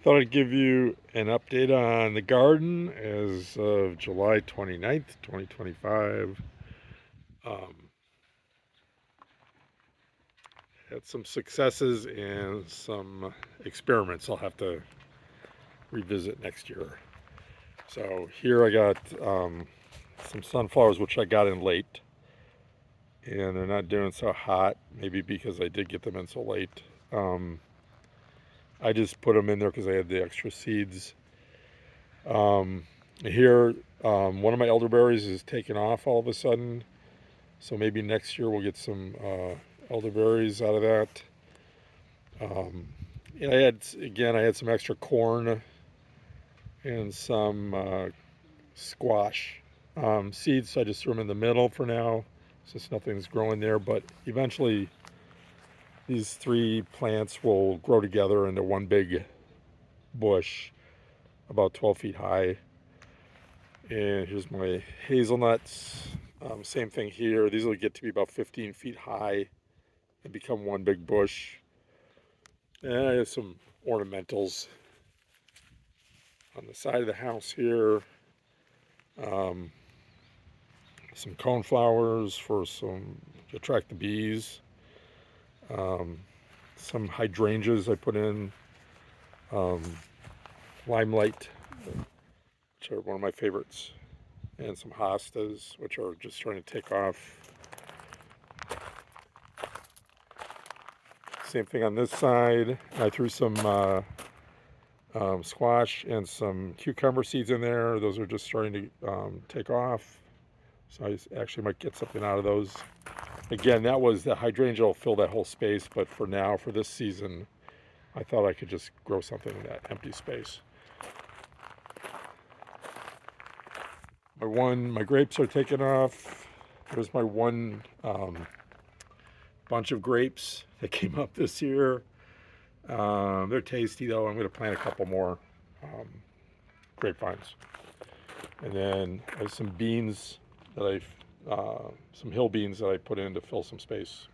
Thought I'd give you an update on the garden as of July 29th, 2025. Um, had some successes and some experiments I'll have to revisit next year. So here I got some sunflowers, which I got in late, and they're not doing so hot, maybe because I did get them in so late. Um, I just put them in there because I had the extra seeds. Here, one of my elderberries is taking off all of a sudden, so maybe next year we'll get some elderberries out of that. Um, and I had some extra corn and some squash seeds, so I just threw them in the middle for now, since nothing's growing there. But eventually, these three plants will grow together into one big bush, about 12 feet high. And here's my hazelnuts. Same thing here. These will get to be about 15 feet high and become one big bush. And I have some ornamentals on the side of the house here. Um, some coneflowers to attract the bees. Um, some hydrangeas I put in. Um, Limelight, which are one of my favorites. And some hostas, which are just starting to take off. Same thing on this side. I threw some squash and some cucumber seeds in there. Those are just starting to take off. So I actually might get something out of those. Again, the hydrangea will fill that whole space, but for now, for this season, I thought I could just grow something in that empty space. My grapes are taking off. There's my one bunch of grapes that came up this year. They're tasty though. I'm going to plant a couple more um, grapevines. And then I have some beans some hill beans that I put in to fill some space.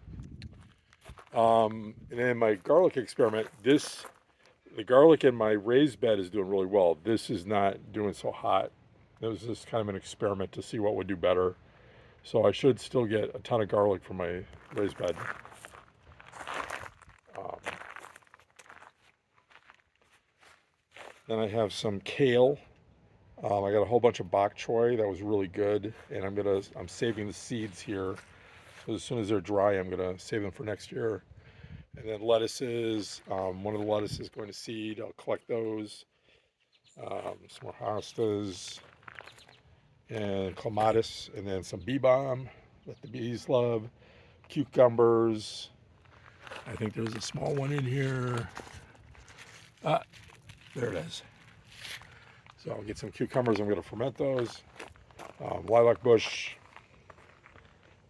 And then my garlic experiment, the garlic in my raised bed is doing really well. This is not doing so hot. It was just kind of an experiment to see what would do better. So I should still get a ton of garlic from my raised bed. Um, then I have some kale. I got a whole bunch of bok choy that was really good, and I'm saving the seeds here. So as soon as they're dry, I'm gonna save them for next year. And then lettuces. One of the lettuces is going to seed. I'll collect those. Some more hostas and clematis, and then some bee balm that the bees love. Cucumbers. I think there's a small one in here. Ah, there it is. So I'll get some cucumbers. I'm going to ferment those. Lilac bush.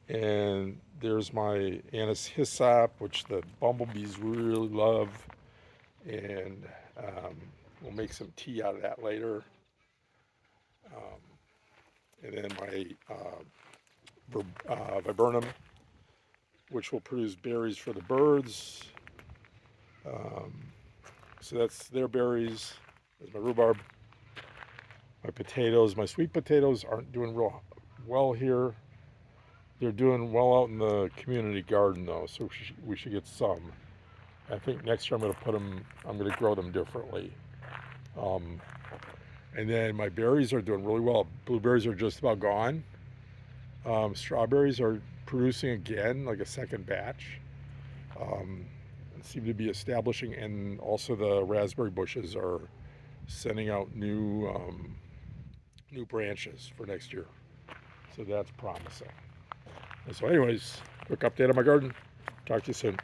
And there's my anise hyssop, which the bumblebees really love. And we'll make some tea out of that later. And then my viburnum, which will produce berries for the birds. So that's their berries. There's my rhubarb. My potatoes, my sweet potatoes aren't doing real well here. They're doing well out in the community garden though, so we should get some. I think next year I'm going to grow them differently. Um, and then my berries are doing really well. Blueberries are just about gone. Strawberries are producing again, like a second batch. Seem to be establishing, and also the raspberry bushes are sending out new branches for next year. So that's promising. And so anyways, quick update on my garden. Talk to you soon.